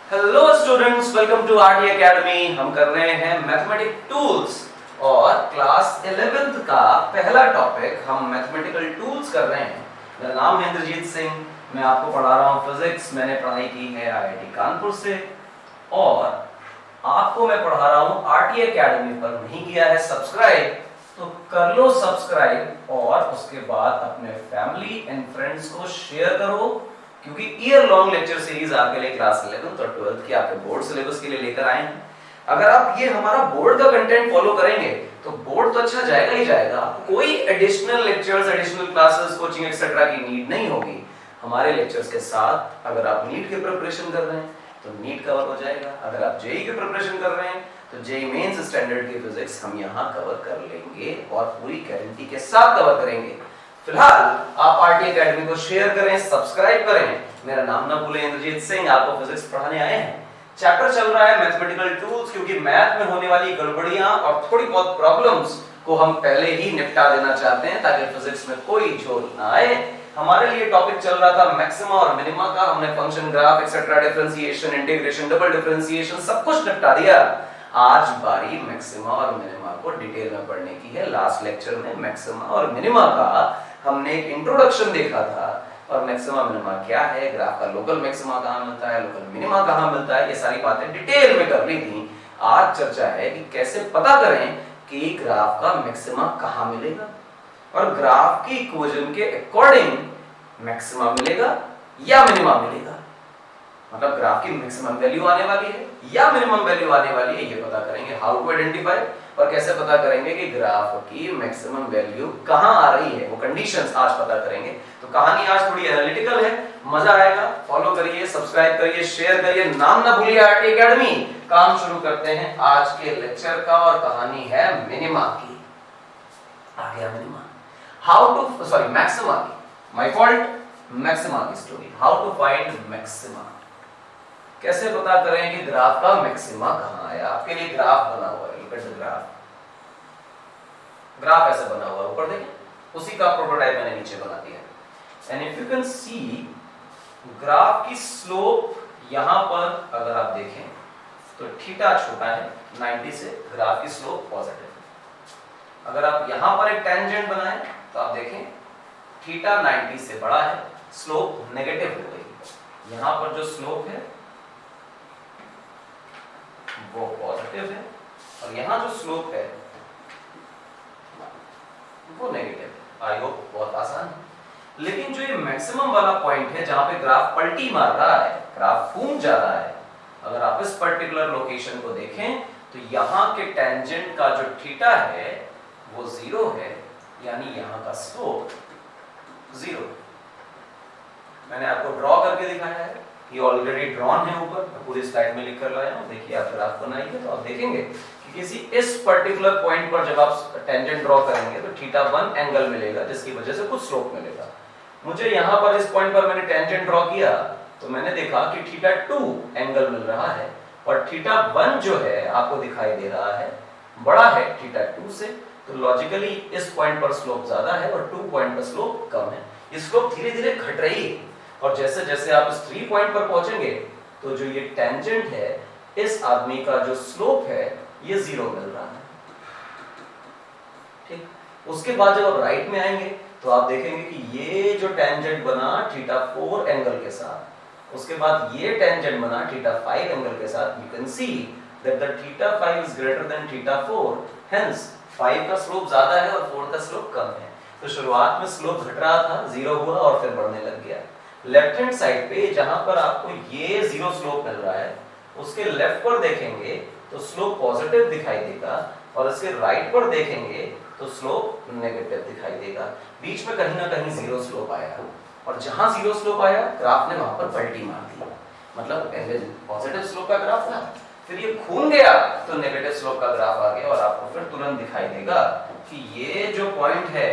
Hello students, welcome to RT academy. हम कर रहे हैं मैथमेटिक टूल्स और क्लास 11th का पहला टॉपिक हम मैथमेटिकल टूल्स कर रहे हैं। मेरा नाम है इंद्रजीत सिंह, मैं आपको पढ़ा रहा हूँ फिजिक्स। मैंने पढ़ाई की है आईआईटी कानपुर से और आपको मैं पढ़ा रहा हूँ आरटी एकेडमी पर। नहीं किया है सब्सक्राइब तो कर लो सब्सक्राइब और उसके बाद अपने फैमिली एंड फ्रेंड्स को शेयर करो, क्योंकि ईयर लॉन्ग लेक्चर सीरीज आपके लिए क्लास 11th और 12th की आपके बोर्ड सिलेबस के लिए लेकर आए हैं। अगर आप ये हमारा बोर्ड का कंटेंट फॉलो करेंगे तो बोर्ड तो अच्छा जाएगा ही जाएगा, कोई additional lectures, additional classes, coaching etcetera की नीड नहीं होगी। हमारे लेक्चर्स के साथ अगर आप नीट की प्रिपरेशन कर रहे हैं तो नीट कवर हो जाएगा, अगर आप जेई की प्रिपरेशन कर रहे हैं तो जेई मेंस स्टैंडर्ड की फिजिक्स हम यहाँ कवर कर लेंगे और पूरी गारंटी के साथ कवर करेंगे। फिलहाल आप आरटी एकेडमी को शेयर करें, सब्सक्राइब करें। मेरा नाम ना भूलें, इंद्रजीत सिंह, आपको फिजिक्स पढ़ाने आए हैं। चैप्टर चल रहा है मैथमेटिकल टूल्स, क्योंकि मैथ में होने वाली गड़बड़ियां और थोड़ी बहुत प्रॉब्लम्स को हम पहले ही निपटा देना चाहते हैं ताकि फिजिक्स में कोई झोल ना आए। हमारे लिए टॉपिक चल रहा था मैक्सिमा और मिनिमा का। हमने function, graph etcetera, differentiation, integration, double differentiation सब कुछ निपटा दिया। आज बारी मैक्सिमा और मिनिमा को डिटेल में पढ़ने की है। लास्ट लेक्चर में मैक्सिमा और मिनिमा का हमने एक इंट्रोडक्शन देखा था और मैक्सिमा मिनिमा क्या है, ग्राफ का लोकल मैक्सिमा कहाँ मिलता है, लोकल मिनिमा कहाँ मिलता है, ये सारी बातें डिटेल में कर ली थी। आज चर्चा है कि कैसे पता करें कि ग्राफ का मैक्सिमा कहाँ मिलेगा और ग्राफ की इक्वेशन के अकॉर्डिंग मैक्सिमा मिलेगा या मिनिमा मिलेगा। मतलब ग्राफ की मैक्सिमम वैल्यू आने वाली है या मिनिमम वैल्यू आने वाली है, ये पता करेंगे। हाउ टू आइडेंटिफाई, और कैसे पता करेंगे कि ग्राफ की मैक्सिमम वैल्यू कहां आ रही है, वो कंडीशंस आज पता करेंगे। तो कहानी आज थोड़ी एनालिटिकल है, मजा आएगा। फॉलो करिए, सब्सक्राइब करिए, शेयर करिए, नाम ना भूलिए आरटी एकेडमी। काम शुरू करते हैं आज के लेक्चर का और कहानी है मिनिमा की। आ गया minima, how to sorry maxima की, माय फॉल्ट, मैक्सिमा की story. How to find maxima, कैसे पता करें कि ग्राफ का मैक्सिमा कहां आया। आपके लिए ग्राफ बना हुआ है, look at the graph. Graph ऐसे बना हुआ है, ऊपर देखें, उसी का प्रोटोटाइप मैंने नीचे बना दिया है। And if you can see graph की स्लोप यहां पर अगर आप देखें तो थीटा छोटा है 90 से, ग्राफ की स्लोप पॉजिटिव है। अगर आप यहां पर एक टेंजेंट बनाएं तो आप देखें थीटा 90 से बड़ा है, स्लोप नेगेटिव हो गई। यहां पर जो स्लोप है वो पॉजिटिव है और यहां जो स्लोप है वो नेगेटिव है। आई होप बहुत आसान है। लेकिन जो ये मैक्सिमम वाला पॉइंट है जहां पे ग्राफ पलटी मार रहा है, ग्राफ घूम जा रहा है, अगर आप इस पर्टिकुलर लोकेशन को देखें तो यहां के टेंजेंट का जो थीटा है वो 0 है, यानी यहां का स्लोप 0। मैंने आपको ड्रॉ करके दिखाया है, ये ऑलरेडी ड्रॉन है ऊपर, मैं पूरी स्लाइड में लिख कर लाया हूं। देखिए आप ग्राफ बनाइए तो आप देखेंगे कि किसी इस पर्टिकुलर पॉइंट पर जब आप टेंजेंट ड्रॉ करेंगे तो थीटा 1 एंगल मिलेगा, जिसकी वजह से कुछ स्लोप मिलेगा। मुझे यहां पर इस पॉइंट पर मैंने टेंजेंट ड्रॉ किया तो मैंने देखा कि थीटा 2 एंगल मिल रहा है और थीटा 1 जो है आपको दिखाई दे रहा है बड़ा है थीटा 2 से, तो लॉजिकली इस पॉइंट पर स्लोप ज्यादा है और 2 पॉइंट पर स्लोप कम है। ये स्लोप धीरे धीरे घट रही है और जैसे जैसे आप इस 3 पॉइंट पर पहुंचेंगे तो जो ये टेंजेंट है, इस आदमी का जो स्लोप है ये 0 मिल रहा है। ठीक, उसके बाद जब आप राइट में आएंगे तो आप देखेंगे कि ये जो टेंजेंट बना थीटा 4 एंगल के साथ, उसके बाद ये टेंजेंट बना थीटा 5 एंगल के साथ। You can see that the theta 5 is greater than theta 4, hence 5 का स्लोप ज्यादा है और 4 का स्लोप कम है। तो शुरुआत में स्लोप घट रहा था, 0 हुआ और फिर बढ़ने लग गया। लेफ्ट हैंड साइड पे जहां पर आपको ये 0 स्लोप मिल रहा है, उसके लेफ्ट पर देखेंगे तो स्लोप पॉजिटिव दिखाई देगा और इसके राइट पर देखेंगे तो स्लोप नेगेटिव दिखाई देगा। बीच में कहीं ना कहीं 0 स्लोप आया और जहां 0 स्लोप आया ग्राफ ने वहां पर पलटी मार दी। मतलब पहले पॉजिटिव स्लोप का ग्राफ था, फिर ये घूम गया तो नेगेटिव स्लोप का ग्राफ आ गया और आपको फिर तुरंत दिखाई देगा कि ये जो पॉइंट है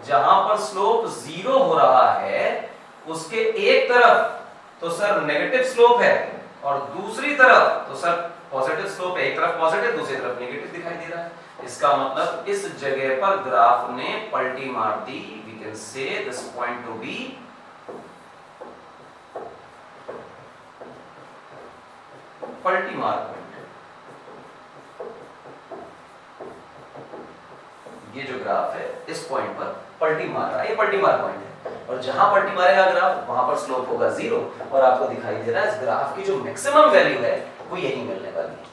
जहां पर स्लोप 0 हो रहा है, उसके एक तरफ तो सर नेगेटिव स्लोप है और दूसरी तरफ तो सर पॉजिटिव स्लोप है। एक तरफ पॉजिटिव, दूसरी तरफ नेगेटिव दिखाई दे रहा है। इसका मतलब इस जगह पर ग्राफ ने पलटी मार दी। We can say this point to be पलटी मार पॉइंट है। ये जो ग्राफ है इस पॉइंट पर पलटी मार रहा है, ये पलटी मार पॉइंट है, और जहां पलटी मारेगा ग्राफ वहां पर स्लोप होगा 0, और आपको दिखाई दे रहा है इस ग्राफ की जो मैक्सिमम वैल्यू है वो यही मिलने वाली है।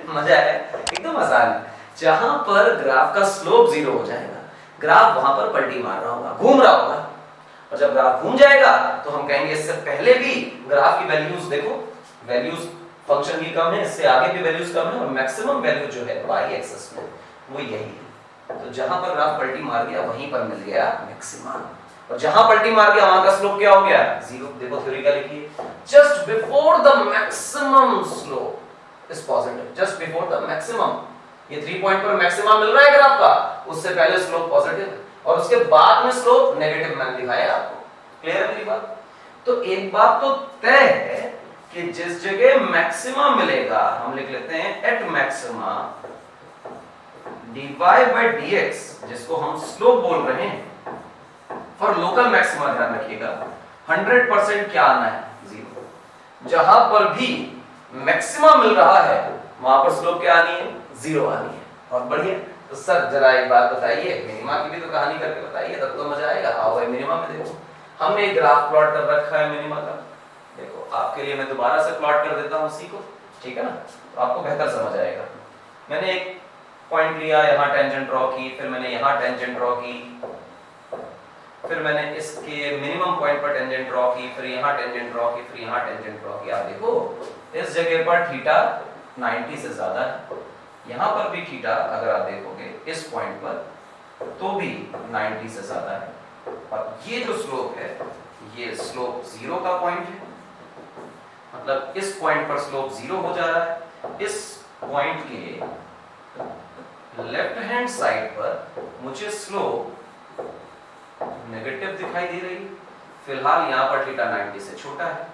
मजा आया? एकदम आसान है। जहां पर ग्राफ का स्लोप 0 हो जाएगा, ग्राफ वहां पर पलटी मार रहा होगा, घूम रहा होगा, और जब ग्राफ घूम जाएगा तो हम कहेंगे इससे पहले भी ग्राफ की वैल्यूज देखो, वैल्यूज फंक्शन की कम है, इससे आगे भी वैल्यूज कम है, और मैक्सिमम वैल्यू जो है y एक्सिस में वो यही है। तो जहां पर ग्राफ पलटी मार गया वहीं पर मिल गया मैक्सिमा, और जहां पलटी मार गया वहां का स्लोप क्या हो गया? 0। देखो थ्योरी का लिखिए, just before the maximum slope is positive, just before the maximum, ये 3 पॉइंट पर मैक्सिमा मिल रहा है ग्राफ का, उससे पहले स्लोप पॉजिटिव है, और उसके बाद में स्लोप नेगेटिव मैंने दिखाया आपको। क्लियर है मेरी बात? तो एक बात तो तय है कि जिस जगह मैक्सिमा मिलेगा हम लिख लेते हैं at maxima dy by dx, जिसको हम स्लोप बोल रहे हैं, फॉर लोकल मैक्सिमा ध्यान रखिएगा 100% क्या आना है? 0। जहां पर भी मैक्सिमा मिल रहा है वहां पर स्लोप क्या आनी है? 0 आनी है। और बढ़िया, तो सर जरा एक बात बताइए, मिनिमा की भी तो कहानी करके बताइए, तब तो मजा आएगा। आओ भाई मिनिमा में देखो, हमने एक ग्राफ प्लॉट कर रखा है मिनिमा का, देखो आपके लिए मैं दोबारा से प्लॉट कर देता हूं उसी को, ठीक है ना, तो आपको बेहतर समझ आएगा। मैंने एक पॉइंट लिया, यहाँ टेंजेंट ड्रॉ की, फिर मैंने यहाँ टेंजेंट ड्रॉ की, फिर मैंने इसके मिनिमम पॉइंट पर टेंजेंट ड्रॉ की, फिर यहाँ टेंजेंट ड्रॉ की, फिर यहाँ टेंजेंट ड्रॉ की। आप देखो इस जगह पर थीटा 90 से ज्यादा है, यहाँ पर भी थीटा अगर आप देखोगे इस पॉइंट पर तो भी 90 से ज्यादा है, और ये जो स्लोप है ये स्लोप 0 का पॉइंट है, मतलब इस पॉइंट पर स्लोप 0 हो जा रहा है। इस पॉइंट के लेफ्ट हैंड साइड पर मुझे स्लोप नेगेटिव दिखाई दे रही है। फिलहाल यहाँ पर थीटा 90 से छोटा है,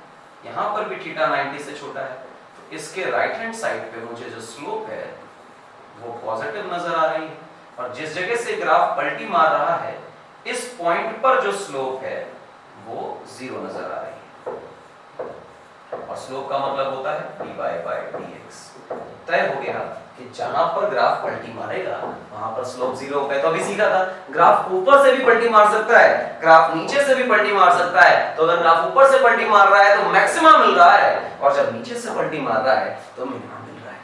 यहाँ पर भी थीटा 90 से छोटा है, तो इसके राइट हैंड साइड पे मुझे जो स्लोप है वो पॉजिटिव नजर आ रही है, और जिस जगह से ग्राफ पलटी मार रहा है इस पॉइंट पर जो स्लोप है वो 0 नजर आ रही है, और स्लोप का मतलब होता है dy by dx। तय हो गया कि जहां पर ग्राफ पलटी मारेगा वहां पर स्लोप 0 होगा। तो अभी सीखा था, ग्राफ ऊपर से भी पलटी मार सकता है, ग्राफ नीचे से भी पलटी मार सकता है, तो अगर ग्राफ ऊपर से पलटी मार रहा है तो मैक्सिमा मिल रहा है, और जब नीचे से पलटी मार रहा है तो मिनिमम मिल रहा है।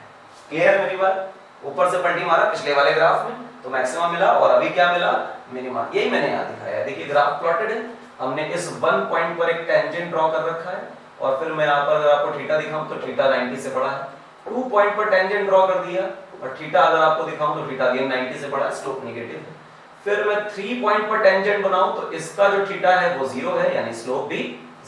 क्लियर है मेरी बात? ऊपर से पलटी मारा पिछले वाले ग्राफ में तो मैक्सिमा मिला, और अभी क्या मिला? मिनिमा। यही मैंने यहाँ दिखाया है, देखिए ग्राफ प्लॉटेड है, हमने इस 1 पॉइंट पर एक टेंजेंट ड्रॉ कर रखा है, और फिर मैं यहाँ पर अगर आपको थीटा दिखाऊं तो थीटा 90 से बड़ा है, 2 पॉइंट पर टेंजेंट ड्रॉ कर दिया, और थीटा अगर आपको दिखाऊं तो थीटा अगेन 90 से बड़ा है, स्लोप नेगेटिव है। फिर मैं 3 पॉइंट पर टेंजेंट बनाऊं तो इसका जो थीटा है वो 0 है, यानी स्लोप भी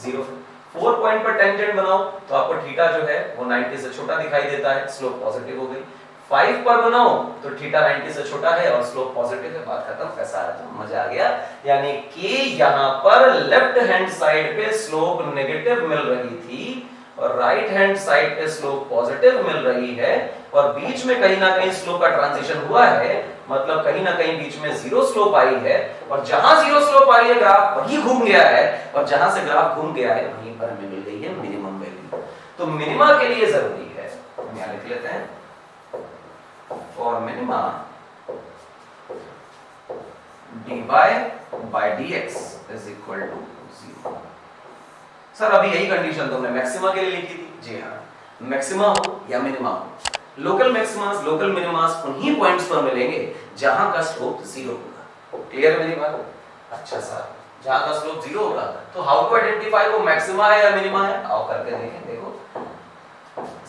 0 है। 4 पॉइंट पर टेंजेंट बनाऊं तो आपको थीटा जो है वो 90 से छोटा दिखाई देता है, स्लोप पॉजिटिव हो गई। 5 पर बनाओ तो थीटा 90 से छोटा है और स्लोप पॉजिटिव है, बात खत्म। कैसा आया? तो मजा आ गया। यानी कि यहाँ पर लेफ्ट हैंड साइड पे स्लोप नेगेटिव मिल रही थी और राइट हैंड साइड पे स्लोप पॉजिटिव मिल रही है, और बीच में कहीं ना कहीं स्लोप का ट्रांजिशन हुआ है, मतलब कहीं ना कहीं बीच में 0 स्लोप आई है, और जहां 0 स्लोप आई है ग्राफ वहीं घूम गया है, और जहां से ग्राफ घूम गया है वहीं पर हमें मिल गई है मिनिमम वैल्यू। तो मिनिमा के लिए जरूरी है, हम यहां लिख लेते हैं for minima dy by dx is equal to 0। Sir अभी यही कंडीशन तुमने मैक्सिमा के लिए लिखी थी। जी हाँ, मैक्सिमा हो या मिनिमा हो, लोकल मैक्सिमास लोकल मिनिमास उन्हीं पॉइंट्स पर मिलेंगे जहां का स्लोप 0 होगा। क्लियर है मेरी बात? अच्छा सर, जहां का स्लोप 0 होगा तो हाउ टू आइडेंटिफाई वो मैक्सिमा है या मिनिमा है? आओ करके देखें। देखो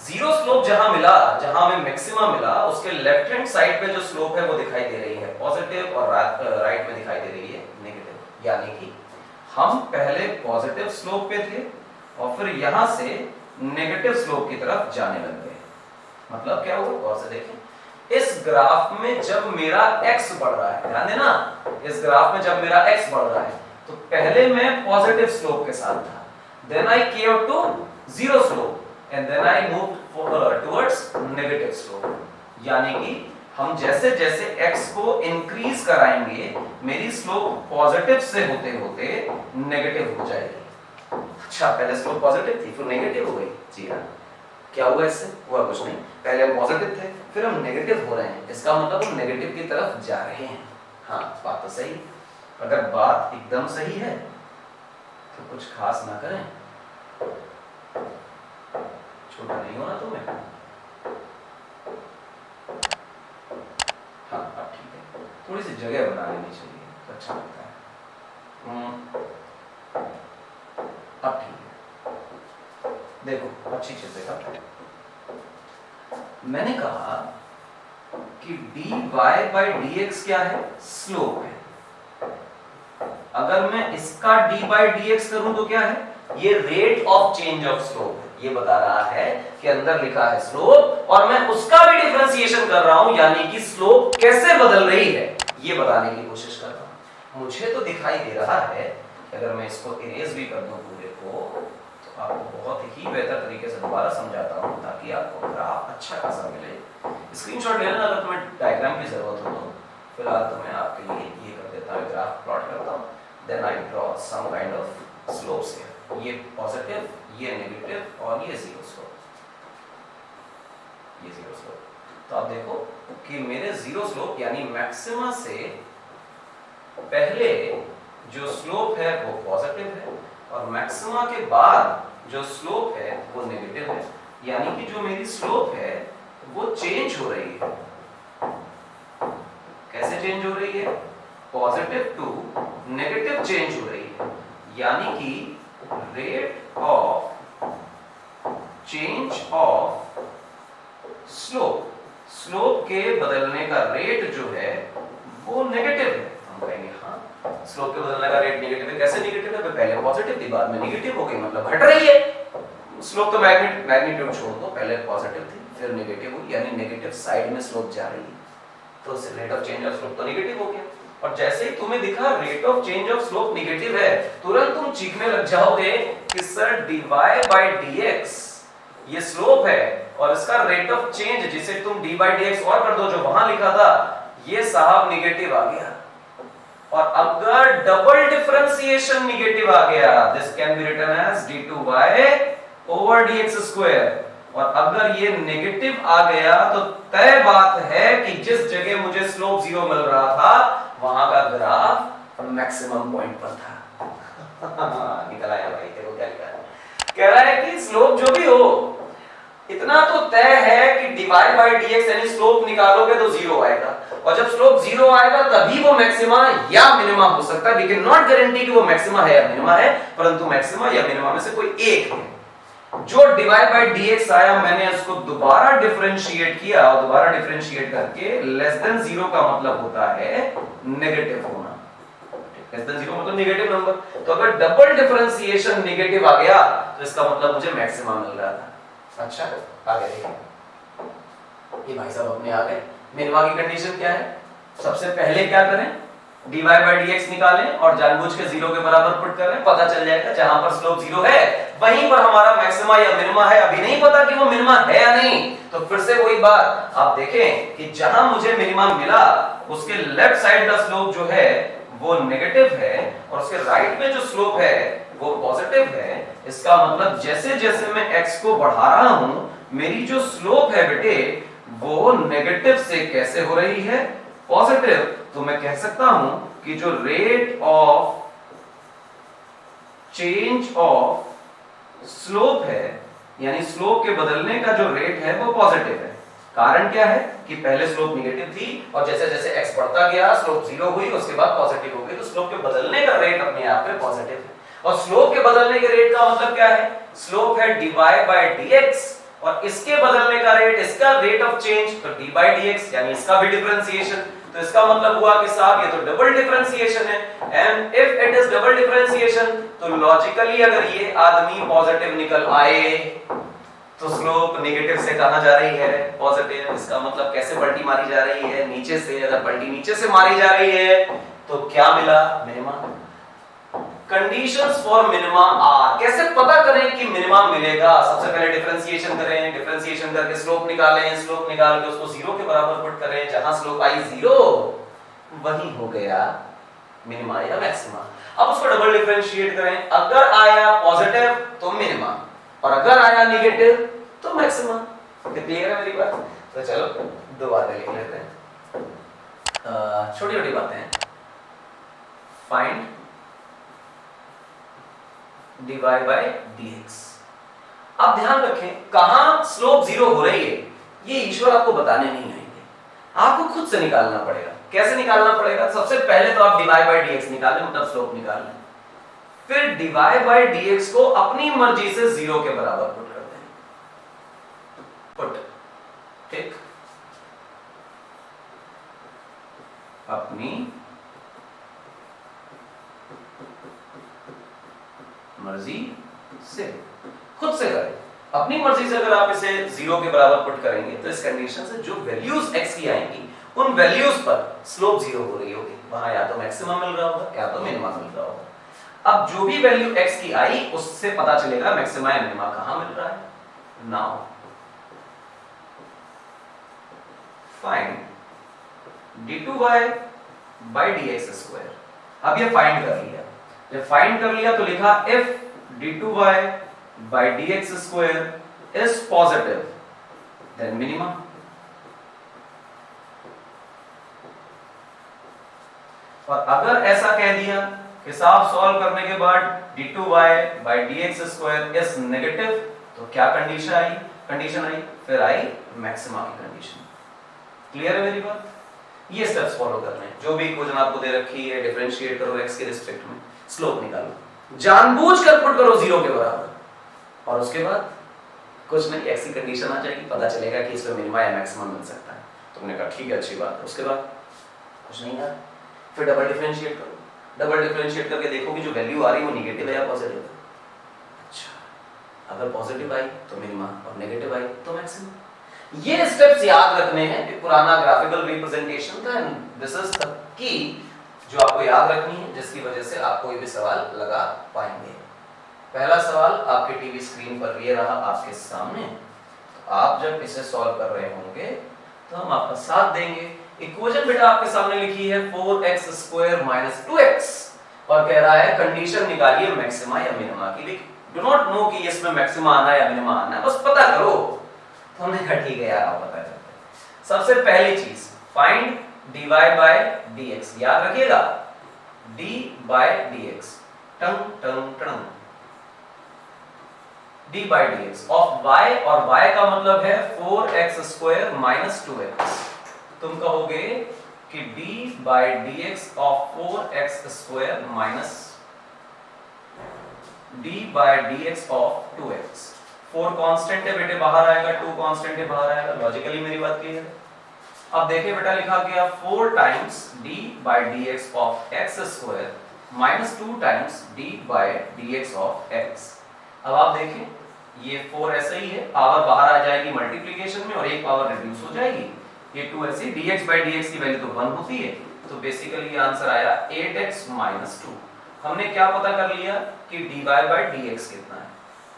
0 स्लोप जहां मिला, जहां हमें मैक्सिमा मिला, उसके लेफ्ट हैंड साइड पे जो स्लोप है वो दिखाई दे रही है पॉजिटिव, और राइट में दिखाई दे रही है नेगेटिव। यानी कि हम पहले पॉजिटिव स्लोप पे थे और फिर यहां से नेगेटिव स्लोप की तरफ जाने लग गए। मतलब क्या हुआ? गौर से देखें, इस ग्राफ में जब मेरा x बढ़ रहा है, ध्यान देना, इस ग्राफ में जब मेरा x बढ़ रहा है तो पहले मैं पॉजिटिव स्लोप के साथ था, then I came to 0 slope, and then I moved towards negative slope। यानी कि हम जैसे जैसे x को इंक्रीज कराएंगे मेरी स्लोप पॉजिटिव से होते होते नेगेटिव हो जाएगी। अच्छा, पहले स्लोप पॉजिटिव थी फिर नेगेटिव हो गई। जी हाँ, क्या हुआ इससे? हुआ कुछ नहीं, पहले हम पॉजिटिव थे फिर हम नेगेटिव हो रहे हैं, इसका मतलब हम नेगेटिव की तरफ जा रहे हैं। हाँ बात तो सही। अगर बात एकदम सही है तो कुछ खास ना करें, छोटा नहीं होना तुम्हें। हाँ अब ठीक है, थोड़ी सी जगह बना लेनी चाहिए तो अच्छा लगता है। अब ठीक है, देखो अच्छी चीज देखा, मैंने कहा कि dy by dx क्या है? स्लोप है। अगर मैं इसका d by dx करूं तो क्या है? ये rate of change of slope है। ये बता रहा है कि अंदर लिखा है स्लोप और मैं उसका भी डिफरेंशिएशन कर रहा हूं, यानी कि स्लोप कैसे बदल रही है ये बताने की कोशिश कर रहा हूं। मुझे तो दिखाई दे रहा है कि अगर मैं इसको इरेज भी कर दूं पूरे को तो आपको बहुत ही बेहतर तरीके से दोबारा समझाता हूं ताकि आपको ग्राफ अच्छा खासा मिले। स्क्रीनशॉट ले लेना अगर तुम्हें डायग्राम की जरूरत हो तो। फिलहाल तो मैं आपके लिए ये कर देता हूं, ग्राफ प्लॉट करता हूं, then I draw some kind of slopes here. ये पॉजिटिव, ये नेगेटिव और ये जीरो स्लोप, ये जीरो स्लोप। तो आप देखो कि मेरे जीरो स्लोप यानी मैक्सिमा से पहले जो स्लोप है वो पॉजिटिव है और मैक्सिमा के बाद जो स्लोप है वो नेगेटिव है, यानी कि जो मेरी स्लोप है वो चेंज हो रही है। कैसे चेंज हो रही है? पॉजिटिव टू नेगेटिव चेंज हो रही है, यानी कि rate of change of slope, slope के बदलने का रेट जो है वो नेगेटिव है। हम कहेंगे हाँ स्लोप के बदलने का रेट नेगेटिव है। कैसे नेगेटिव है? पहले पॉजिटिव थी बाद में नेगेटिव हो गई, मतलब घट रही है। स्लोप तो मैग्नीट्यूड छोड़ दो, पहले पॉजिटिव थी फिर नेगेटिव हुई, यानी नेगेटिव साइड में स्लोप जा रही है, तो rate of change of slope तो नेगेटिव हो गया। और जैसे ही तुम्हें दिखा rate of change of slope negative है, तुरंत तुम चीखने लग जाओगे कि सर dy by dx ये स्लोप है और इसका रेट ऑफ चेंज जिसे तुम d by dx और कर दो जो वहां लिखा था ये साहब नेगेटिव आ गया। और अगर डबल डिफरेंशिएशन नेगेटिव आ गया, this can be written as d2y over dx square. और अगर ये नेगेटिव आ गया तो तय बात है कि जिस जगह मुझे स्लोप जीरो मिल रहा था वहां का ग्राफ मैक्सिमम पॉइंट पर था। निकल आया भाई, देखो क्या लिखा है। कह रहा है कि स्लोप जो भी हो इतना तो तय है कि dy by dx यानी स्लोप निकालोगे तो जीरो आएगा, और जब स्लोप जीरो आएगा तभी वो मैक्सिमा या मिनिमा हो सकता है। वी कैन नॉट गारंटी कि वो मैक्सिमा है या मिनिमा है, परंतु मैक्सिमा या मिनिमा में से कोई एक है। जो dy by dx आया मैंने उसको दोबारा डिफरेंशिएट किया और दोबारा डिफरेंशिएट करके लेस देन जीरो का मतलब होता है नेगेटिव होना। लेस देन जीरो मतलब नेगेटिव नंबर। तो अगर डबल डिफरेंशिएशन नेगेटिव आ गया तो इसका मतलब मुझे मैक्सिमा मिल रहा था। अच्छा आगे देखिए, ये भाई साहब अपने आ गए। मिनिमा की कंडीशन क्या है? सबसे पहले क्या करें? dy by dx निकालें और जानबूझ के जीरो के बराबर पुट करें, पता चल जाएगा जहां पर स्लोप जीरो है वहीं पर हमारा मैक्सिमा या मिनिमा है। अभी नहीं पता कि वो मिनिमा है या नहीं, तो फिर से वही बात आप देखें कि जहां मुझे मिनिमा मिला उसके लेफ्ट साइड का स्लोप जो है वो नेगेटिव है और उसके राइट में जो स्लोप है वो पॉजिटिव है। इसका मतलब जैसे जैसे मैं x को बढ़ा रहा हूं मेरी जो स्लोप है बेटे वो नेगेटिव से कैसे हो रही है? पॉजिटिव। तो मैं कह सकता हूं कि जो rate of change of slope है यानी स्लोप के बदलने का जो रेट है वो पॉजिटिव है। कारण क्या है कि पहले स्लोप नेगेटिव थी और जैसे जैसे x बढ़ता गया स्लोप जीरो हुई, उसके बाद पॉजिटिव हो गई, तो स्लोप के बदलने का रेट अपने आप में पॉजिटिव है। और स्लोप के बदलने के रेट का मतलब क्या है? स्लोप है dy by dx और इसके बदलने का रेट, इसका रेट ऑफ चेंज तो d by dx यानी इसका भी डिफरेंशिएशन। तो इसका मतलब हुआ कि साहब ये तो डबल डिफरेंशिएशन है, and if it is double differentiation तो लॉजिकली अगर ये आदमी पॉजिटिव निकल आए तो स्लोप नेगेटिव से कहां जा रही है? पॉजिटिव। इसका मतलब कैसे पलटी मारी जा रही है? नीचे से। अगर पलटी नीचे से मारी जा रही है तो क्या मिला? Minima. Conditions for minima are. कैसे पता करें कि मिनिमा मिलेगा? सबसे पहले डिफरेंशिएशन करें, डिफरेंशिएशन करके स्लोप निकालें, स्लोप निकाल के उसको जीरो के बराबर पुट करें, जहां स्लोप आई जीरो वही हो गया मिनिमा या मैक्सिमा। अब उसको डबल डिफरेंशिएट करें, अगर आया पॉजिटिव तो मिनिमा और अगर आया नेगेटिव तो तो मैक्सिमा। क्लियर है मेरी बात? तो चलो दो बातें लिख लेते हैं, छोटी छोटी बातें हैं। Find dy by dx। अब ध्यान रखें कहां स्लोप जीरो हो रही है ये ईश्वर आपको बताने नहीं आएंगे, आपको खुद से निकालना पड़ेगा। कैसे निकालना पड़ेगा? सबसे पहले तो आप dy by dx निकालें, मतलब स्लोप निकाल लें, फिर dy by dx को अपनी मर्जी से जीरो के बराबर पुट कर दें। पुट, ठीक, अपनी मर्जी से, खुद से करें। अपनी मर्जी से अगर आप इसे जीरो के बराबर पुट करेंगे तो इस कंडीशन से जो वैल्यूज x की आएंगी उन वैल्यूज पर स्लोप जीरो हो रही होगी, वहां या तो मैक्सिमम मिल रहा होगा या तो मिनिमम मिल रहा होगा। अब जो भी वैल्यू x की आई उससे पता चलेगा मैक्सिमा या मिनिमा कहां मिल रहा है। Now find d2y by dx square. अब ये फाइंड कर लिया, जब फाइंड कर लिया तो लिखा if d2y by dx square is positive then minimum। और अगर ऐसा कह दिया कि साफ सॉल्व करने के बाद d2y by dx square is negative तो क्या कंडीशन आई? फिर आई मैक्सिमा की कंडीशन। क्लियर है मेरी बात? ये स्टेप्स फॉलो करने हैं। जो भी इक्वेशन आपको दे रखी है डिफरेंशिएट करो x के रिस्पेक्ट में, स्लोप निकालो, जानबूझकर पुट करो जीरो के बराबर, और उसके बाद कुछ नहीं x की कंडीशन आ जाएगी, पता चलेगा कि इसमें मिनिमा या मैक्सिमम मिल सकता है। तुमने कहा ठीक है अच्छी बात है। उसके बाद कुछ नहीं यार, फिर डबल डिफरेंशिएट करो, डबल डिफरेंशिएट करके देखो कि जो वैल्यू आ रही है वो नेगेटिव है या पॉजिटिव है। अच्छा, अगर पॉजिटिव आई तो मिनिमा और नेगेटिव आई तो मैक्सिमम। ये स्टेप्स याद रखने हैं, एक पुराना ग्राफिकल रिप्रेजेंटेशन था and this is the key जो आपको याद रखनी है, जिसकी वजह से आप कोई भी सवाल लगा पाएंगे। पहला सवाल आपके टीवी स्क्रीन पर ये रहा आपके सामने, तो आप जब इसे सॉल्व कर रहे होंगे तो हम आपका साथ देंगे। इक्वेशन बेटा आपके सामने लिखी है 4x स्क्वायर माइनस 2x और कह रहा है कंडीशन निकालिए मैक्सिमा या मिनिमा की। डू नॉट नो कि इसमें मैक्सिमा आना है या मिनिमा आना है, बस पता करो। तो हमने कहा ठीक है यार आप पता करते हैं। सबसे पहली चीज फाइंड dy by dx, याद रखिएगा d by dx, tongue tongue tongue, d by dx of y, और y का मतलब है 4x स्क्वायर माइनस 2x। तुम कहोगे कि d by dx of 4x square minus d by dx of 2x। 4 constant है बेटे बाहर आएगा, 2 कांस्टेंट है बाहर आएगा। लॉजिकली मेरी बात क्लियर है? अब देखिए बेटा लिखा गया 4 times d by dx of x square minus 2 times d by dx of x। अब आप देखें ये 4 ऐसे ही है, पावर बाहर आ जाएगी मल्टीप्लिकेशन में और एक पावर रिड्यूस हो जाएगी। ये 2 ऐसे dx by dx की वैल्यू तो 1 होती है, तो बेसिकली ये आंसर आया 8x माइनस 2। हमने क्या पता कर लिया कि dy by dx कितना है।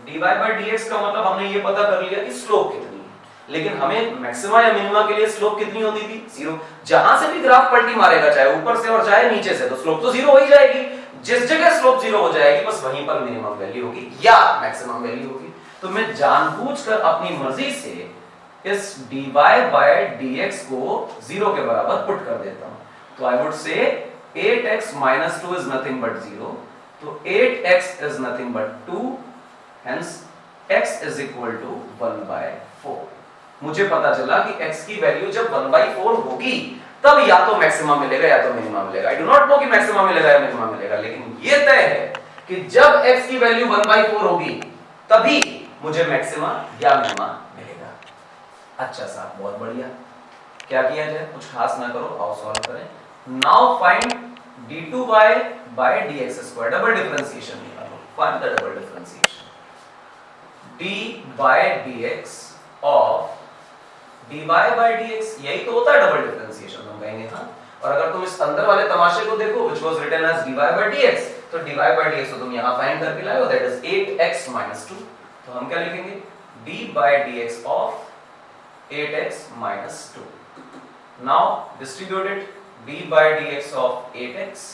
dy by dx का मतलब हमने ये पता कर लिया कि स्लोप कितनी है, लेकिन हमें मैक्सिमा या मिनिमा के लिए स्लोप कितनी होती थी? जीरो। जहां से भी ग्राफ पलटी मारेगा, चाहे ऊपर से और चाहे नीचे से, तो स्लोप तो जीरो हो ही जाएगी। जिस जगह स्लोप जीरो हो जाएगी बस वहीं पर मिनिमम वैल्यू होगी या मैक्सिमम वैल्यू होगी। तो मैं जानबूझकर अपनी मर्जी से इस dy by dx को जीरो के बराबर पुट कर देता हूं। तो I would say 8x minus 2 is nothing but 0, तो 8x is nothing but 2, hence x is equal to 1 by 4। मुझे पता चला कि x की वैल्यू जब 1 by 4 होगी तब या तो मैक्सिमा मिलेगा या तो मिनिमा मिलेगा। आई डू नॉट नो कि मैक्सिमा मिलेगा या मिनिमा मिलेगा, लेकिन ये तय है कि जब x की वैल्यू 1 by 4 होगी तभी मुझे मैक्सिमा या मिनिमा मिलेगा। अच्छा साहब बहुत बढ़िया, क्या किया जाए? कुछ खास ना करो, आओ सॉल्व करें। Now find d2y by dx square, double differentiation निकालो। Find the double differentiation. d by dx of dy by dx, यही तो होता है डबल डिफरेंशिएशन हम कहेंगे। हाँ, और अगर तुम इस अंदर वाले तमाशे को देखो which was written as dy by dx, तो dy by dx तो तुम यहां फाइंड करके लाए हो, that is 8x minus 2। तो हम क्या लिखेंगे? d by dx of 8x minus 2। now distribute it, d by dx of 8x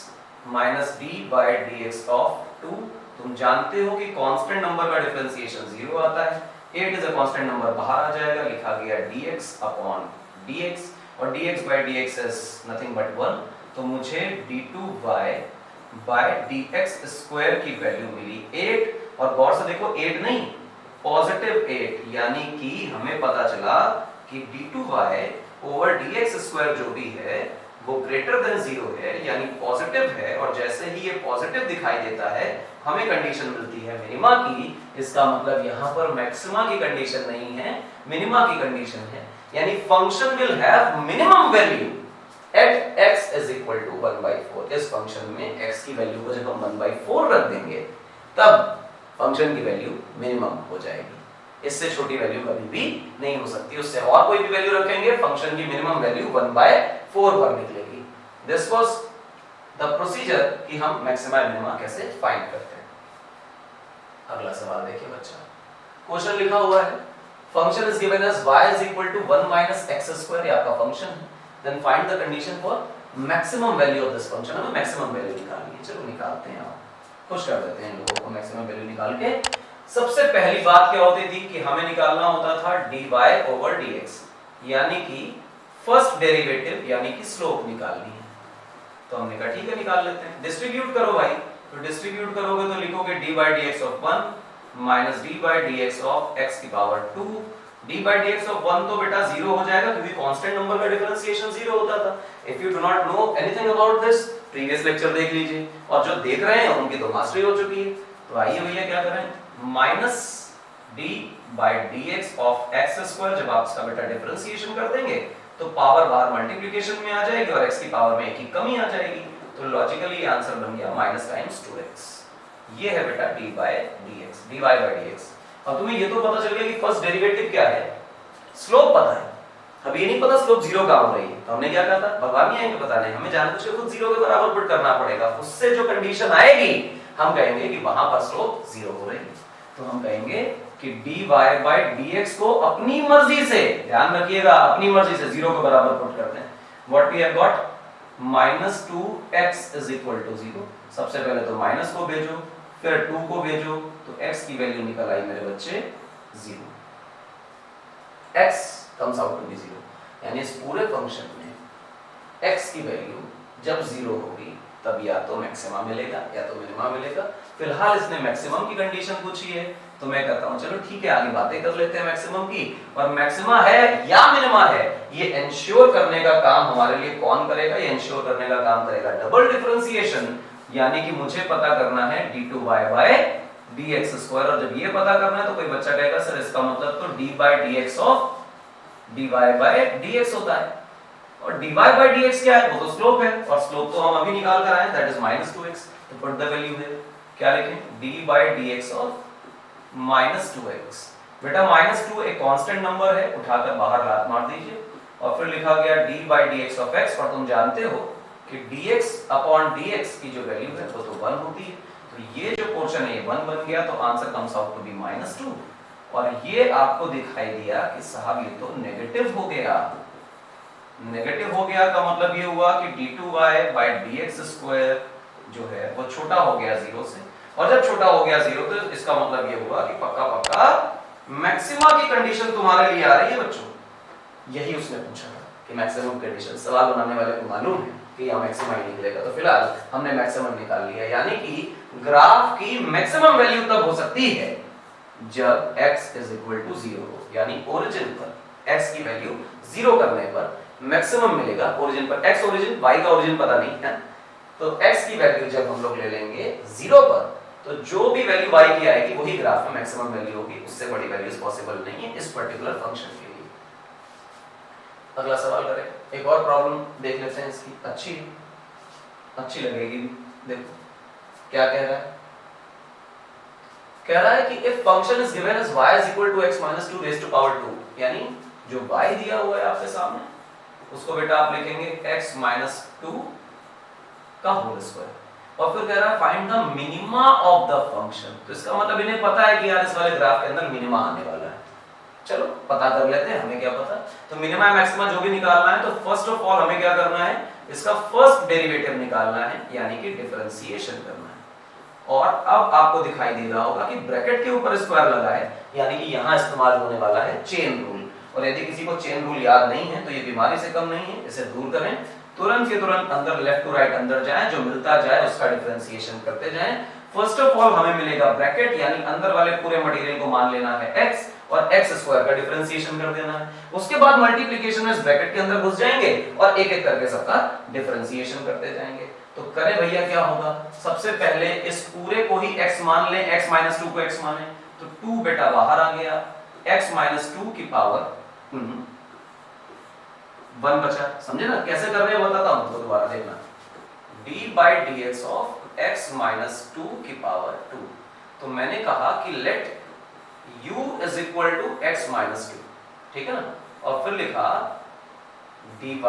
minus d by dx of 2। तुम जानते हो कि कांस्टेंट नंबर का डिफरेंशिएशन 0 आता है, 8 इज अ कांस्टेंट नंबर, बाहर आ जाएगा, लिखा गया dx अपॉन dx, और dx by dx is nothing but 1, तो मुझे d2y बाय dx स्क्वायर की वैल्यू मिली 8। और गौर से देखो 8 नहीं, पॉजिटिव 8, यानी कि हमें पता चला कि d2y ओवर dx स्क्वायर जो भी है वो ग्रेटर देन 0 है, यानी पॉजिटिव है। और जैसे ही ये पॉजिटिव दिखाई देता है हमें कंडीशन मिलती है मिनिमा की। इसका मतलब यहाँ पर मैक्सिमा की कंडीशन नहीं है, मिनिमा की कंडीशन है, यानी function will have minimum value at x is equal to 1/4। इस फंक्शन में x की वैल्यू को जब हम 1/4 रख देंगे तब फंक्शन की वैल्यू मिनिमम हो जाएगी। इससे छोटी वैल्यू कभी भी नहीं हो सकती। उससे और कोई भी वैल्यू रखेंगे फंक्शन की मिनिमम वैल्यू 1/4 पर निकलेगी। दिस वाज द प्रोसीजर कि हम मैक्सिमा मिनिमा कैसे फाइंड करते हैं। अगला सवाल देखिए बच्चा, क्वेश्चन लिखा हुआ है function is given as y is equal to 1 - x², ये आपका फंक्शन है। Then find the condition for maximum value of this function. हमें मैक्सिमम वैल्यू निकालनी है, चलो निकालते हैं। आप खुश कर देते हैं इन लोगों को मैक्सिमम वैल्यू निकाल के। सबसे पहली बात क्या होती थी कि हमें निकालना होता था dy ओवर dx, यानी कि फर्स्ट डेरिवेटिव यानी कि स्लोप निकालनी है। तो हमने कहा ठीक है निकाल लेते हैं। डिस्ट्रीब्यूट करो भाई, तो डिस्ट्रीब्यूट करोगे तो लिखोगे dy dx of 1 minus dy dx of x की पावर 2। dy dx ऑफ 1 तो बेटा 0 हो जाएगा क्योंकि कांस्टेंट नंबर का डिफरेंशिएशन 0 होता था। If you do not know anything about this, previous lecture देख लीजिए, और जो देख रहे हैं उनकी तो मास्टरी हो चुकी है। तो आइए भैया क्या करें, minus dy dx of x², जब आप इसका बेटा डिफरेंशिएशन कर देंगे तो पावर बाहर मल्टीप्लिकेशन में आ जाएगी और x की पावर में एक ही कमी आ जाएगी। तो लॉजिकली आंसर बन गया माइनस टाइम्स 2x। ये है बेटा dy by dx। अब तुम्हें ये तो पता चल गया कि फर्स्ट डेरिवेटिव क्या है, स्लोप पता है। अब ये नहीं पता स्लोप 0 कहां हो रही है, तो हमने क्या कहा था, भगवान नहीं आएंगे बताने, हमें जानबूझ के खुद 0 के बराबर पुट करना पड़ेगा। उससे जो कंडीशन आएगी हम कहेंगे कि वहां पर स्लोप 0 हो रही है। तो हम कहेंगे कि dy by dx को अपनी मर्जी से, ध्यान रखिएगा, अपनी मर्जी से 0 के बराबर पुट करते हैं। What we have got, -2x is equal to 0। सबसे पहले तो माइनस को भेजो, फिर 2 को भेजो, तो x की वैल्यू निकल आई मेरे बच्चे 0। x comes out to be 0, यानी इस पूरे फंक्शन में x की वैल्यू जब 0 होगी तब या तो मैक्सिमा मिलेगा या तो मिनिमा मिलेगा। फिलहाल इसने मैक्सिमम की कंडीशन पूछी है, तो मैं कहता हूं चलो ठीक है आगे बातें कर लेते हैं मैक्सिमम की। और मैक्सिमा है या मिनिमा है ये इंश्योर करने का काम हमारे लिए कौन करेगा, ये इंश्योर करने का काम करेगा डबल डिफरेंशिएशन, यानी कि मुझे पता करना है d2y बाय dx²। और जब ये पता करना है तो कोई बच्चा कहेगा सर इसका मतलब तो d by dx of dy by dx होता है, और dy बाय dx क्या है, वो तो स्लोप है, और स्लोप तो हम अभी निकाल कर आए, दैट इज -2x। तो पुट द वैल्यू है, क्या लिखें, d by dx of -2x। बेटा -2 एक कांस्टेंट नंबर है, उठाकर बाहर लात मार दीजिए, और फिर लिखा गया d by dx of x। और तुम जानते हो कि dx अपॉन dx की जो वैल्यू है वो तो 1 होती है, तो ये जो पोर्शन है ये 1 बन गया, तो answer comes out to be -2। और ये आपको दिखाई दिया कि साहब ये तो नेगेटिव हो गया। नेगेटिव हो गया का मतलब ये हुआ कि d2y बाय dx² जो है वो छोटा हो गया 0 से, और जब छोटा हो गया 0 तो इसका मतलब ये हुआ कि पक्का पक्का मैक्सिमा की कंडीशन तुम्हारे लिए आ रही है बच्चों। यही उसने पूछा था कि मैक्सिमम कंडीशन, सवाल बनाने वाले को मालूम है कि यहाँ मैक्सिमा ही निकलेगा, तो फिलहाल हमने मैक्सिमम निकाल लिया। यानी कि ग्राफ की मैक्सिमम वैल्यू तब हो सकती है जब x इज इक्वल टू 0 हो, यानी ओरिजिन पर x की वैल्यू 0 करने पर मैक्सिमम मिलेगा। ओरिजिन पर x ओरिजिन, y का ओरिजिन पता नहीं है, तो x की वैल्यू जब हम लोग ले लेंगे 0 पर, तो जो भी वैल्यू y की आएगी वही ग्राफ में मैक्सिमम वैल्यू होगी, उससे बड़ी वैल्यूज पॉसिबल नहीं है इस पर्टिकुलर फंक्शन के लिए। अगला सवाल करें, एक और प्रॉब्लम देख लेते हैं इसकी, अच्छी लगेगी। देखो क्या कह रहा है, कह रहा है कि if function is given as y is equal to x minus 2 raised to power 2, यानी जो y दिया हुआ है आपके सामने उसको बेटा आप लिखेंगे x minus 2 का होल स्क्वायर, और फिर कह रहा है find the minima of the function. तो इसका मतलब इन्हें पता है कि यार इस वाले ग्राफ के अंदर मिनिमा आने वाला है, चलो पता कर लेते हैं, हमें क्या पता। तो मिनिमा मैक्सिमा जो भी निकालना है तो फर्स्ट ऑफ ऑल हमें क्या करना है, इसका फर्स्ट डेरिवेटिव निकालना है, यानी कि डिफरेंशिएशन करना है। और अब आपको दिखाई दे रहा होगा कि ब्रैकेट के ऊपर स्क्वायर लगा है, यानी कि यहां इस्तेमाल होने वाला है चेन रूल। और यदि किसी को चेन रूल याद नहीं है तो ये बीमारी से कम नहीं है, इसे दूर करें, तुरंत के तुरंत अंदर लेफ्ट टू राइट अंदर जाएं, जो मिलता जाए उसका डिफरेंशिएशन करते जाएं। फर्स्ट ऑफ ऑल हमें मिलेगा ब्रैकेट, यानी अंदर वाले पूरे मटेरियल को मान लेना है x और x स्क्वायर का डिफरेंशिएशन कर देना है। उसके बाद मल्टीप्लिकेशन में इस ब्रैकेट के अंदर घुस जाएंगे और एक एक करके सबका डिफरेंशिएशन करते जाएंगे। तो करें भैया क्या होगा, सबसे पहले इस पूरे को ही x मान लें, x - 2 को x माने तो 2 बेटा बाहर आ गया, x - 2 की पावर 1 बचा। समझे ना कैसे कर रहे हैं बताता हूं, तो दोबारा देखना, d/dx ऑफ x - 2 की पावर 2। तो मैंने कहा कि लेट u = x - 2, ठीक है ना, और फिर लिखा dy/du,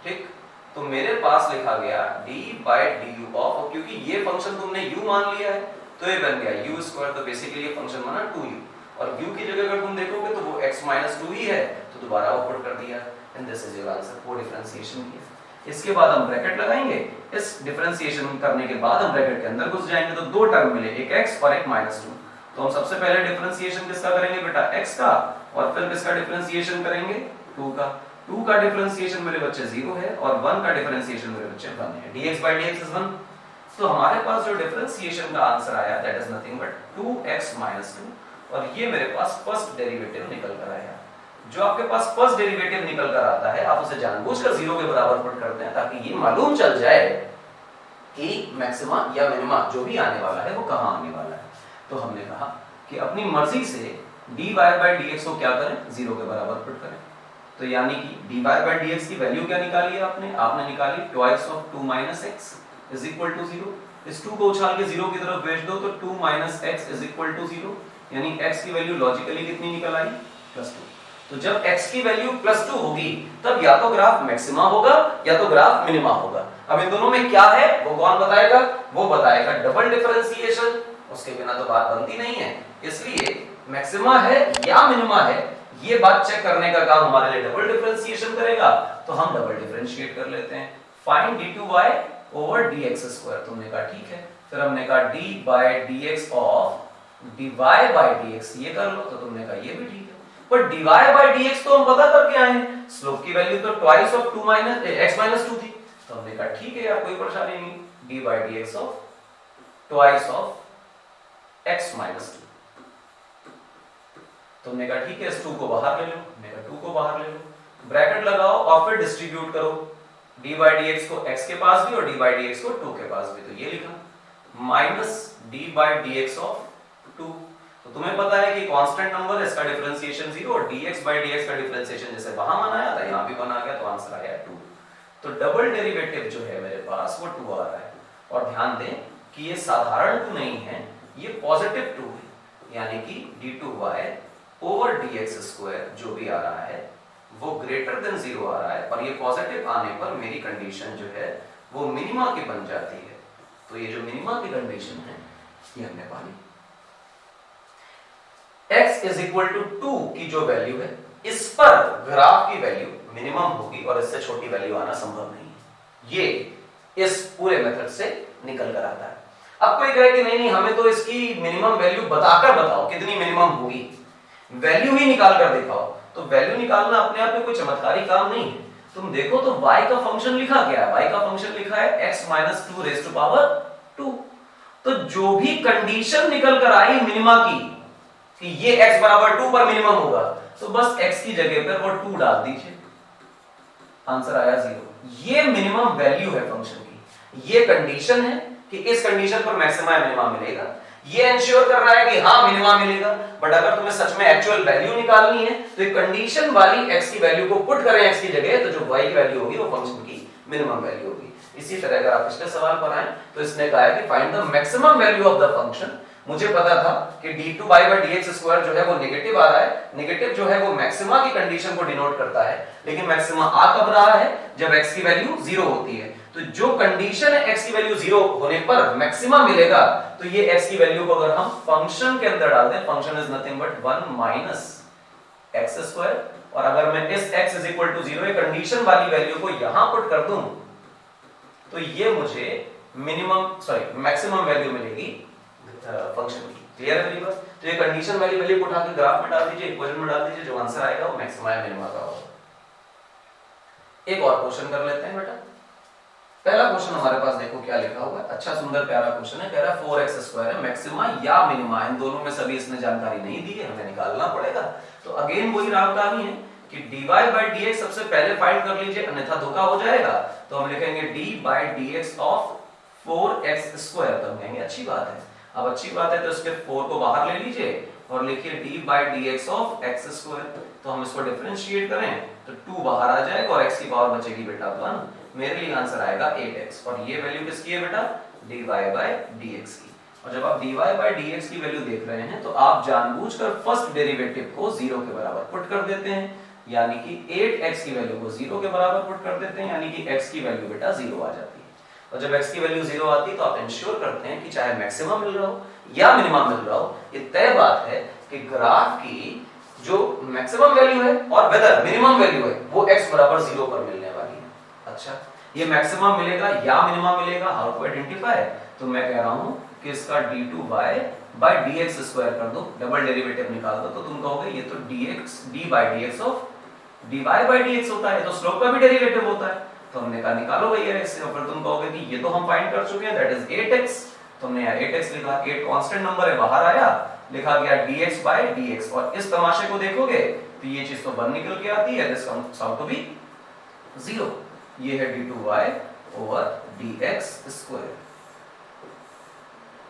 ठीक। तो मेरे पास लिखा गया d/du ऑफ, क्योंकि ये फंक्शन तुमने u मान लिया है तो ये बन गया u², तो बेसिकली ये फंक्शन बना 2u, और u की जगह अगर तुम देखोगे तो वो x - 2 ही है, तो दोबारा ऊपर कर दिया, and this is your answer. वो डिफरेंशिएशन किया। इसके बाद हम ब्रैकेट लगाएंगे, इस डिफरेंशिएशन करने के बाद हम ब्रैकेट के अंदर घुस जाएंगे, तो दो टर्म मिले, एक x और एक -2। तो हम सबसे पहले डिफरेंशिएशन किसका करेंगे बेटा, x का, और फिर किसका डिफरेंशिएशन करेंगे, 2 का। 2 का डिफरेंशिएशन मेरे बच्चे 0 है और 1 का डिफरेंशिएशन मेरे बच्चे 1 है, dx/dx इज 1। तो हमारे पास जो डिफरेंशिएशन का आंसर आया that is nothing but 2x - 2, और ये मेरे पास फर्स्ट डेरिवेटिव निकल कर आया। जो आपके पास फर्स्ट डेरिवेटिव निकल कर आता है, आप उसे जानबूझकर 0 के बराबर पुट करते हैं ताकि ये मालूम चल जाए कि मैक्सिमा या मिनिमा जो भी आने वाला है वो कहां आने वाला है। तो हमने कहा कि अपनी मर्जी से dy/dx को क्या करें, 0 के बराबर पुट करें। तो यानी कि dy/dx की वैल्यू क्या निकाली है आपने निकाली twice of 2 - x is equal to 0। इस 2 को उछाल के 0 की तरफ भेज दो तो 2 - x is equal to 0, यानी x की वैल्यू लॉजिकली कितनी निकल आई, +2। तो जब x की वैल्यू +2 होगी तब या तो ग्राफ मैक्सिमा होगा या तो ग्राफ मिनिमा होगा। अब इन दोनों में क्या है वो कौन बताएगा, वो बताएगा डबल डिफरेंशिएशन, उसके बिना तो बात बनती नहीं है। इसलिए मैक्सिमा है या मिनिमा है, ये बात चेक करने का काम हमारे लिए डबल डिफरेंशिएशन करेगा। तो हम डबल डिफरेंशिएट कर लेते हैं, फाइंड d2y ओवर dx²। तुमने कहा ठीक है, फिर हमने कहा d/dx ऑफ dy/dx, ये कर लो, तो तुमने कहा ये भी ठीक है, पर dy/dx तो हम पता करके आए हैं, स्लोप की वैल्यू तो twice of 2 x - 2 थी, तो हमने कहा ठीक है यार कोई परेशानी नहीं, d/dx of twice of x - 2। तुमने कहा ठीक है, इस 2 को बाहर ले लो, मैंने कहा 2 को बाहर ले लो, ब्रैकेट लगाओ और फिर डिस्ट्रीब्यूट करो, d/dx को x के पास भी और d/dx को 2 के पास भी, तो ये लिखा माइनस d/dx ऑफ 2। तो तुम्हें पता है कि कांस्टेंट नंबर है, इसका डिफरेंशिएशन 0 और dx/dx का डिफरेंशिएशन जैसे वहां बनाया था यहां भी बना गया, तो आंसर आया 2। तो डबल डेरिवेटिव जो है मेरे पास वो 2 आ रहा है, और ध्यान दें कि ये साधारण 2 नहीं है, ये पॉजिटिव 2 है, यानी कि d2y ओवर dx² जो भी आ रहा है वो ग्रेटर देन 0 आ रहा है, पर ये पॉजिटिव आने पर मेरी कंडीशन जो है वो मिनिमा की बन जाती है। तो ये जो मिनिमा की कंडीशन है ये हमने पा ली। x = 2 की जो वैल्यू है, इस पर ग्राफ की वैल्यू मिनिमम होगी और इससे छोटी वैल्यू आना संभव नहीं है। ये इस पूरे मेथड से निकल कर आता है। अब कोई कहे कि नहीं हमें तो इसकी मिनिमम वैल्यू बताकर बताओ कितनी मिनिमम होगी, वैल्यू ही निकाल कर दिखाओ। तो वैल्यू निकालना अपने आप में कोई चमत्कारी काम नहीं है। तुम देखो तो y का फंक्शन लिखा क्या है, y का फंक्शन लिखा है x - 2 raised to power 2। तो जो भी कंडीशन निकल कर आई मिनिमा की कि ये x = 2 पर मिनिमम होगा, तो बस x की जगह पर वो 2 डाल दीजिए, आंसर आया 0। ये मिनिमम वैल्यू है फंक्शन की, ये कंडीशन है कि इस कंडीशन पर मैक्सिमा या मिनिमा मिलेगा। ये इंश्योर कर रहा है कि हाँ मिनिमा मिलेगा, बट अगर तुम्हें सच में एक्चुअल वैल्यू निकालनी है तो एक कंडीशन वाली x की वैल्यू को पुट करें x की जगह, तो जो y की वैल्यू होगी वो फंक्शन की मिनिमम वैल्यू होगी। इसी तरह अगर आप पिछले सवाल पर आए तो इसने कहा है कि find the maximum value of the function. मुझे पता था कि d2y/dx² जो है वो नेगेटिव आ रहा है, नेगेटिव जो है वो मैक्सिमा की कंडीशन को डिनोट करता है, लेकिन मैक्सिमा आ कब रहा है, जब x की वैल्यू 0 होती है। तो जो कंडीशन है x की वैल्यू 0 होने पर मैक्सिमा मिलेगा, तो ये x की वैल्यू को अगर हम फंक्शन के अंदर डाल दें, function is nothing but 1 - x², और अगर मैं इस x = 0 कंडीशन वाली वैल्यू को यहां पुट कर दूं तो ये मुझे मैक्सिमम वैल्यू मिलेगी फंक्शन की। क्लियर है मेरी बात? तो ये कंडीशन वाली वैल्यू उठा के ग्राफ में डाल दीजिए, इक्वेशन में डाल दीजिए, जो आंसर आएगा वो मैक्सिमा या मिनिमा का होगा। एक और क्वेश्चन कर लेते हैं बेटा। पहला क्वेश्चन हमारे पास देखो क्या लिखा हुआ है, अच्छा सुंदर प्यारा क्वेश्चन है। कह रहा है 4x² है, मैक्सिमा या मिनिमा, इन दोनों में सभी इसने जानकारी नहीं दी है, हमें निकालना पड़ेगा। तो अगेन वही राम कहानी है कि dy/dx सबसे पहले फाइंड कर लीजिए, अन्यथा धोखा हो जाएगा। तो हम लिखेंगे d/dx ऑफ 4x²। तो हम कहेंगे अच्छी बात है। अब अच्छी बात है तो इसके 4 को बाहर ले लीजिए और लिखिए d/dx ऑफ x²। तो हम इसको डिफरेंशिएट करें तो 2 बाहर आ जाएगा और x की पावर बचेगी बेटा 1। मेरे लिए आंसर आएगा 8x। और ये वैल्यू किसकी है बेटा? dy/dx की। और जब आप dy/dx की वैल्यू देख रहे हैं तो आप जानबूझकर फर्स्ट डेरिवेटिव को 0 के बराबर पुट कर देते हैं, यानी कि 8x की वैल्यू को 0 के बराबर पुट कर देते हैं, यानी कि x की वैल्यू बेटा 0 आ जाती है। और जब x की वैल्यू 0 आती है तो आप इंश्योर करते हैं कि चाहे मैक्सिमम मिल रहा हो या मिनिमम मिल रहा हो, ये तय बात है कि ग्राफ की जो मैक्सिमम वैल्यू है और वेदर मिनिमम वैल्यू है वो x बराबर 0 पर मिलने वाली है। अच्छा, ये मैक्सिमम मिलेगा या मिनिमम मिलेगा, हाउ टू आइडेंटिफाई? तो मैं कह रहा हूं कि इसका d2y/dx² कर दो, डबल डेरिवेटिव निकाल दो, तो तुम कहोगे ये तो d/dx ऑफ dy/dx होता है, तो स्लोप का भी डेरिवेटिव होता है। तो हमने कहा निकालो भैया x से, और फिर तुम कहोगे कि ये तो हम फाइंड कर चुके हैं, दैट इज 8x। तुमने यहाँ 8x लिखा, 8 कांस्टेंट नंबर है, बाहर आया, लिखा गया dx/dx। और इस तमाशे को देखोगे तो ये चीज तो बाहर निकल के आती है, this comes out to be 0। ये है d2y/dx²।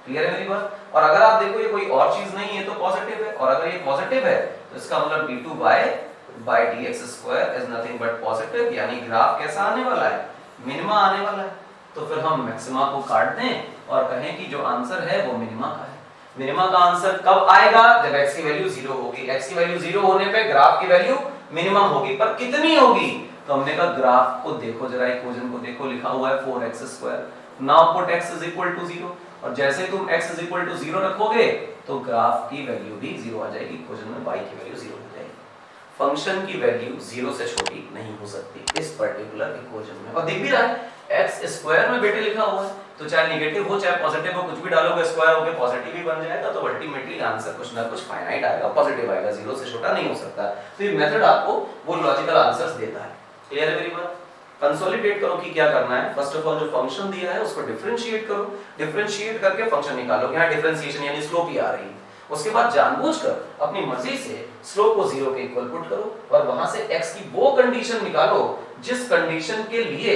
क्लियर है मेरी बात? और अगर आप देखो ये कोई और चीज नहीं है तो पॉजिटिव है, और अगर ये पॉजिटिव है तो इसका मतलब d2y/dx² is nothing but positive, यानी ग्राफ कैसा आने वाला है? मिनिमा आने वाला है। तो फिर हम मैक्सिमा को काट दें और कहें कि जो आंसर है वो मिनिमा का है। मिनिमा का आंसर कब आएगा? जब x की वैल्यू 0 होगी। x की वैल्यू 0 होने पे ग्राफ की वैल्यू मिनिमम होगी, पर कितनी होगी? तो हमने कहा ग्राफ को देखो जरा, इक्वेशन को देखो, लिखा हुआ है 4x²। Now put x is equal to 0, और जैसे तुम x इज इक्वल टू 0 रखोगे तो ग्राफ की वैल्यू भी 0 आ जाएगी, इक्वेशन में y की वैल्यू 0 हो जाएगी। फंक्शन की वैल्यू 0 से छोटी नहीं हो सकती इस पर्टिकुलर इक्वेशन में, और दिख भी रहा है x² में बेटे लिखा हुआ है, तो चाहे नेगेटिव हो चाहे पॉजिटिव हो, कुछ भी डालोगे स्क्वायर होके पॉजिटिव ही बन जाएगा, तो अल्टीमेटली आंसर कुछ ना कुछ फाइनाइट आएगा, पॉजिटिव आएगा, 0 से छोटा नहीं हो सकता। तो ये मेथड आपको वो लॉजिकल आंसर्स देता है। क्लियर है मेरी बात? कंसोलिडेट करो कि क्या करना है। फर्स्ट ऑफ ऑल जो फंक्शन दिया है उसको डिफरेंशिएट करो, डिफरेंशिएट करके फंक्शन निकालो, यहाँ डिफरेंशिएशन यानी स्लोप ही आ रही है। उसके बाद जानबूझकर अपनी मर्जी से स्लोप को 0 के इक्वल पुट करो, और वहां से x की वो कंडीशन निकालो जिस कंडीशन के लिए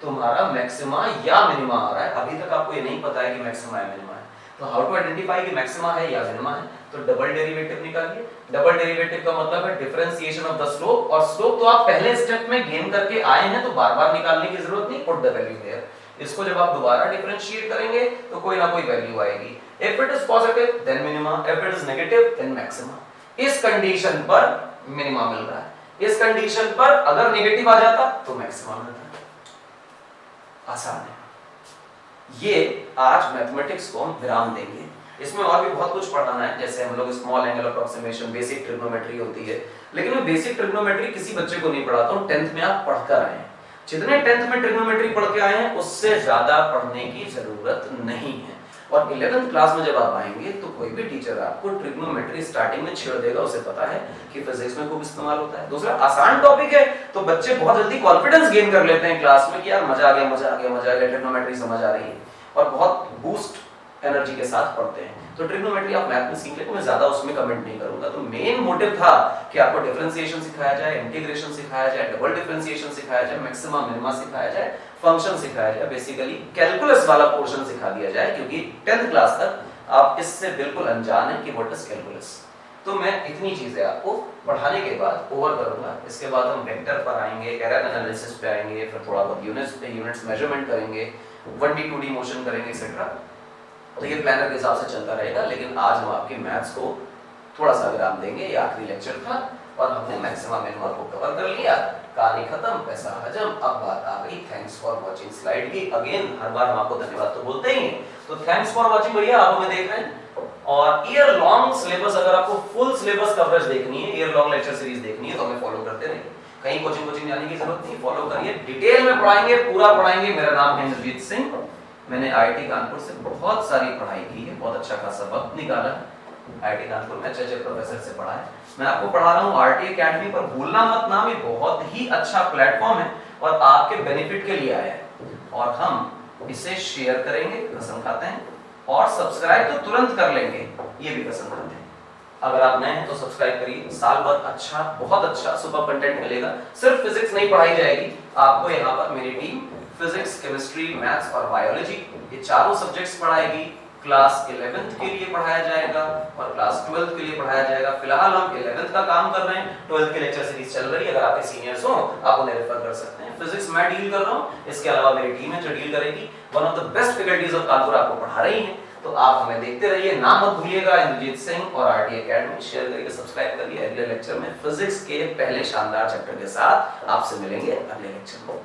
तुम्हारा मैक्सिमा या मिनिमा आ रहा है। अभी तक आपको ये नहीं पता है कि मैक्सिमा या मिनिमा है, तो हाउ टू आइडेंटिफाई कि मैक्सिमा है या मिनिमा है? तो डबल डेरिवेटिव निकालिए। डबल डेरिवेटिव का मतलब है डिफरेंशिएशन ऑफ द स्लोप, और स्लोप तो आप पहले स्टेप में गेन करके आए हैं, तो बार-बार निकालने की जरूरत नहीं, पुट द वैल्यू देयर। इसको जब आप दोबारा डिफरेंशिएट करेंगे तो कोई ना कोई वैल्यू आएगी। If it is positive then minima, if it is negative then maxima. इस कंडीशन पर मिनिमा मिल रहा है, इस कंडीशन पर अगर नेगेटिव आ जाता तो मैक्सिमा मिलता। आसान है। ये आज मैथमेटिक्स को हम विराम देंगे, इसमें और भी बहुत कुछ पढ़ाना है, जैसे हम लोग small angle approximation, basic trigonometry होती है, लेकिन मैं बेसिक ट्रिग्नोमेट्री किसी बच्चे को नहीं पढ़ाता हूं। 10th में आप पढ़कर आए हैं, जितने 10th में ट्रिग्नोमेट्री पढ़ के आए हैं उससे ज्यादा पढ़ने की जरूरत नहीं है। और 11th क्लास में जब आप आएंगे तो कोई भी टीचर आपको ट्रिग्नोमेट्री स्टार्टिंग में छेड़ देगा, उसे पता है कि फिजिक्स में खूब इस्तेमाल होता है। दूसरा आसान टॉपिक है, तो बच्चे बहुत जल्दी कॉन्फिडेंस गेन कर लेते हैं क्लास में कि यार मजा आ गया, मजा आ गया, मजा आ गया, ट्रिग्नोमेट्री समझ आ रही है, और बहुत बूस्ट एनर्जी के साथ पढ़ते हैं। तो ट्रिग्नोमेट्री आप मैथ में सीख ले, मैं ज्यादा उसमें कमेंट नहीं करूंगा। तो मेन मोटिव था कि आपको डिफरेंशिएशन सिखाया जाए, इंटीग्रेशन सिखाया जाए, डबल डिफरेंशिएशन सिखाया जाए, मैक्सिमा मिनिमा सिखाया जाए, फंक्शन सिखाया जाए, बेसिकली कैलकुलस वाला पोर्शन सिखा दिया जाए, क्योंकि 10th क्लास तक आप इससे बिल्कुल अनजान हैं कि व्हाट इज कैलकुलस। तो मैं इतनी चीजें आपको पढ़ाने के बाद ओवर करूंगा। इसके बाद हम वेक्टर पर आएंगे, एरर एनालिसिस पे आएंगे, फिर थोड़ा बहुत यूनिट्स मेजरमेंट करेंगे, 1D 2D मोशन करेंगे एक्सेट्रा। तो ये प्लानर के हिसाब से चलता रहेगा, लेकिन आज हम आपके मैथ्स को थोड़ा सा विराम देंगे। ये आखिरी लेक्चर था और हमने मैक्सिमा मिनिमा को कवर कर लिया, कहानी खत्म, पैसा हजम। अब बात आ गई थैंक्स फॉर वाचिंग स्लाइड की। अगेन हर बार हम आपको धन्यवाद तो बोलते ही हैं, तो थैंक्स फॉर वाचिंग भैया, आप हमें देख रहे हैं। और ईयर लॉन्ग सिलेबस, अगर आपको फुल सिलेबस कवरेज देखनी है, ईयर लॉन्ग लेक्चर सीरीज देखनी है, तो हमें फॉलो करते रहिए, कहीं कोचिंग जाने की जरूरत नहीं, फॉलो करिए, डिटेल में पढ़ाएंगे, पूरा पढ़ाएंगे। मेरा नाम है इंद्रजीत सिंह, मैंने आईआईटी कानपुर से बहुत सारी पढ़ाई की है, बहुत अच्छा खासा वक्त निकाला है। आईआईटी कानपुर में अच्छे प्रोफेसर से पढ़ा है। मैं आपको पढ़ा रहा हूँ आरटी एकेडमी पर। भूलना मत नाम, ये बहुत ही अच्छा प्लेटफॉर्म है और आपके बेनिफिट के लिए आया है, और हम इसे शेयर करेंगे, कसम खाते हैं, और सब्सक्राइब तो तुरंत कर लेंगे, ये भी कसम खाते हैं। अगर आप नए हैं तो सब्सक्राइब करिए। साल भर अच्छा, बहुत अच्छा सुपर कंटेंट मिलेगा। सिर्फ फिजिक्स नहीं पढ़ाई जाएगी आपको, यहाँ पर मेरी टीम फिजिक्स, केमिस्ट्री, मैथ्स और बायोलॉजी ये चारों सब्जेक्ट्स पढ़ाएगी। क्लास 11th के लिए पढ़ाया जाएगा और क्लास 12th के लिए पढ़ाया जाएगा। फिलहाल हम 11th का काम कर रहे हैं, 12th की लेक्चर सीरीज चल रही है। अगर आपके सीनियर्स हो आप उन्हें रेफर कर सकते हैं। फिजिक्स मैं डील कर रहा हूँ, इसके अलावा मेरी टीम है जो डील करेगी। One of the best faculties of Kanpur आपको पढ़ा रही है, तो आप हमें देखते रहिए। नाम मत भूलिएगा, इंद्रजीत सिंह और आरटी एकेडमी। शेयर करिए, सब्सक्राइब करिए। अगले लेक्चर में फिजिक्स के पहले शानदार चैप्टर के साथ आपसे मिलेंगे अगले लेक्चर में।